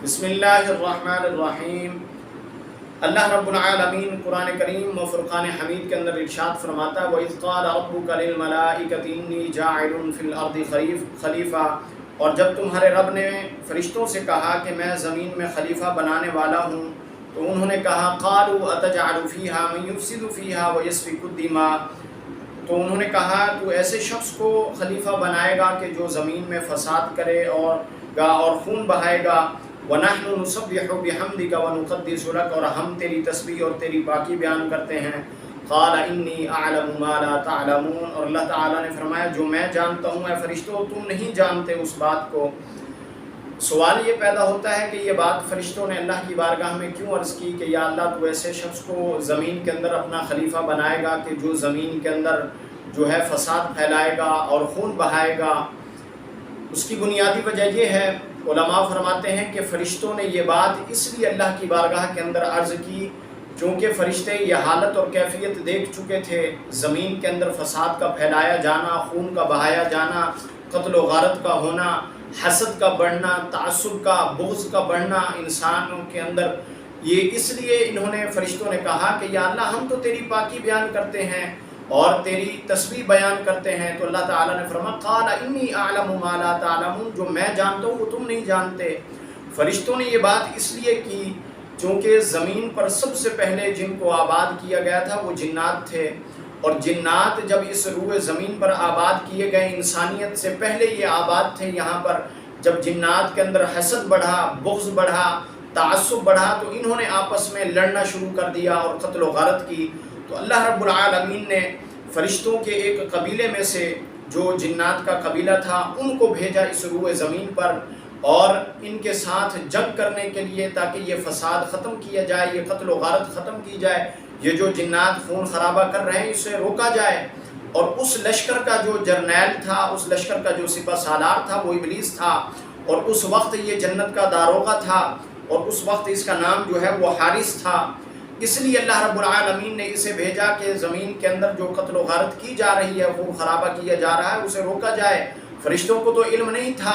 بسم اللہ الرحمن الرحیم۔ اللہ رب العالمین قرآن کریم و فرقان حمید کے اندر ارشاد فرماتا ہے وَإِذْ قَالَ رَبُّكَ لِلْمَلَائِكَةِ إِنِّي جَاعِلٌ فِي الْأَرْضِ خلیفہ، اور جب تمہارے رب نے فرشتوں سے کہا کہ میں زمین میں خلیفہ بنانے والا ہوں، تو انہوں نے کہا قَالُوا أَتَجْعَلُ فِيهَا مَن يُفْسِدُ فِيهَا وَيَسْفِكُ الدِّمَاءَ، تو انہوں نے کہا تو ایسے شخص کو خلیفہ بنائے گا کہ جو زمین میں فساد کرے اور خون بہائے گا۔ وَنَحْنُ نُسَبِّحُ بِحَمْدِكَ وَنُقَدِّسُ لَكَ، اور ہم تیری تسبیح اور تیری پاکی بیان کرتے ہیں۔ قَالَ إِنِّي أَعْلَمُ مَا لَا تَعْلَمُونَ، اور اللہ تعالیٰ نے فرمایا جو میں جانتا ہوں اے فرشتوں تم نہیں جانتے اس بات کو۔ سوال یہ پیدا ہوتا ہے کہ یہ بات فرشتوں نے اللہ کی بارگاہ میں کیوں عرض کی کہ یا اللہ تو ایسے شخص کو زمین کے اندر اپنا خلیفہ بنائے گا کہ جو زمین کے اندر جو ہے فساد پھیلائے گا اور خون بہائے گا۔ اس کی بنیادی وجہ یہ ہے، علماء فرماتے ہیں کہ فرشتوں نے یہ بات اس لیے اللہ کی بارگاہ کے اندر عرض کی چونکہ فرشتے یہ حالت اور کیفیت دیکھ چکے تھے، زمین کے اندر فساد کا پھیلایا جانا، خون کا بہایا جانا، قتل و غارت کا ہونا، حسد کا بڑھنا، تعصب کا، بغض کا بڑھنا انسانوں کے اندر۔ یہ اس لیے انہوں نے فرشتوں نے کہا کہ یا اللہ ہم تو تیری پاکی بیان کرتے ہیں اور تیری تسبیح بیان کرتے ہیں۔ تو اللہ تعالیٰ نے فرمایا قَالَ إِنِّي أَعْلَمُ مَا لَا تَعْلَمُونَ، جو میں جانتا ہوں وہ تم نہیں جانتے۔ فرشتوں نے یہ بات اس لیے کی چونکہ زمین پر سب سے پہلے جن کو آباد کیا گیا تھا وہ جنات تھے، اور جنات جب اس روئے زمین پر آباد کیے گئے انسانیت سے پہلے یہ آباد تھے یہاں پر۔ جب جنات کے اندر حسد بڑھا، بغض بڑھا، تعصب بڑھا تو انہوں نے آپس میں لڑنا شروع کر دیا اور قتل و غارت کی۔ تو اللہ رب العالمین نے فرشتوں کے ایک قبیلے میں سے جو جنات کا قبیلہ تھا ان کو بھیجا اس روئے زمین پر اور ان کے ساتھ جنگ کرنے کے لیے تاکہ یہ فساد ختم کیا جائے، یہ قتل و غارت ختم کی جائے، یہ جو جنات خون خرابہ کر رہے ہیں اسے روکا جائے۔ اور اس لشکر کا جو جرنیل تھا، اس لشکر کا جو سپہ سالار تھا وہ ابلیس تھا، اور اس وقت یہ جنت کا داروغہ تھا، اور اس وقت اس کا نام جو ہے وہ حارث تھا۔ اس لیے اللہ رب العالمین نے اسے بھیجا کہ زمین کے اندر جو قتل و غارت کی جا رہی ہے، خون خرابہ کیا جا رہا ہے، اسے روکا جائے۔ فرشتوں کو تو علم نہیں تھا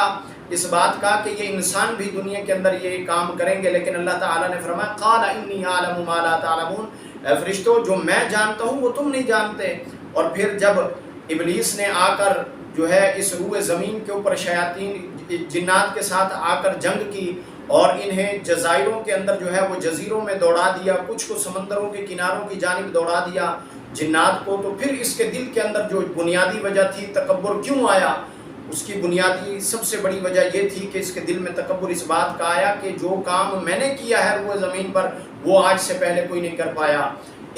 اس بات کا کہ یہ انسان بھی دنیا کے اندر یہ کام کریں گے، لیکن اللہ تعالیٰ نے فرمایا قَالَ إِنِّي أَعْلَمُ مَا لَا تَعْلَمُونَ، اے فرشتوں جو میں جانتا ہوں وہ تم نہیں جانتے۔ اور پھر جب ابلیس نے آ کر جو ہے اس روئے زمین کے اوپر شیاطین جنات کے ساتھ آ کر جنگ کی اور انہیں جزائروں کے اندر جو ہے وہ جزیروں میں دوڑا دیا، کچھ کو سمندروں کے کناروں کی جانب دوڑا دیا جنات کو، تو پھر اس کے دل کے اندر جو بنیادی وجہ تھی تکبر کیوں آیا، اس کی بنیادی سب سے بڑی وجہ یہ تھی کہ اس کے دل میں تکبر اس بات کا آیا کہ جو کام میں نے کیا ہے روئے زمین پر وہ آج سے پہلے کوئی نہیں کر پایا،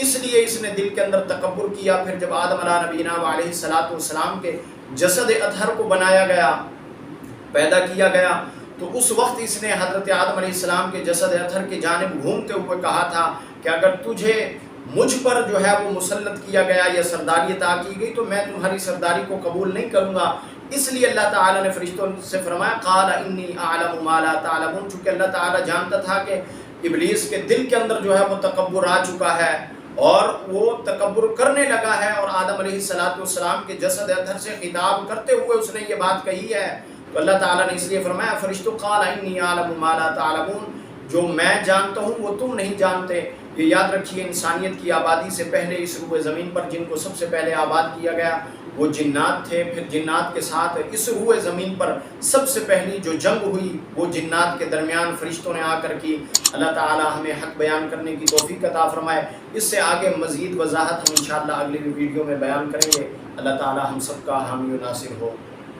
اس لیے اس نے دل کے اندر تکبر کیا۔ پھر جب آدم علیہ نبینا علیہ السلام کے جسد اطہر کو بنایا گیا، پیدا کیا گیا، تو اس وقت اس نے حضرت آدم علیہ السلام کے جسد اطہر کی جانب گھومتے ہوئے کہا تھا کہ اگر تجھے مجھ پر جو ہے وہ مسلط کیا گیا یا سرداری عطا کی گئی تو میں تمہاری سرداری کو قبول نہیں کروں گا۔ اس لیے اللہ تعالیٰ نے فرشتوں سے فرمایا قَالَ إِنِّي أَعْلَمُ مَا لَا تَعْلَمُونَ، چونکہ اللہ تعالیٰ جانتا تھا کہ ابلیس کے دل کے اندر جو ہے وہ تکبر آ چکا ہے اور وہ تکبر کرنے لگا ہے، اور آدم علیہ السلام کے جسد اطہر سے خطاب کرتے ہوئے اس نے یہ بات کہی ہے۔ تو اللہ تعالیٰ نے اس لیے فرمایا فرشتوں قَالَ إِنِّي أَعْلَمُ مَا لَا تَعْلَمُونَ، جو میں جانتا ہوں وہ تم نہیں جانتے۔ یہ یاد رکھیے انسانیت کی آبادی سے پہلے اس روئے زمین پر جن کو سب سے پہلے آباد کیا گیا وہ جنات تھے، پھر جنات کے ساتھ اس روئے زمین پر سب سے پہلی جو جنگ ہوئی وہ جنات کے درمیان فرشتوں نے آ کر کی۔ اللہ تعالیٰ ہمیں حق بیان کرنے کی توفیق عطا فرمائے۔ اس سے آگے مزید وضاحت ہم انشاءاللہ اگلی ویڈیو میں بیان کریں گے۔ اللہ تعالیٰ ہم سب کا حامی و ناصر ہو۔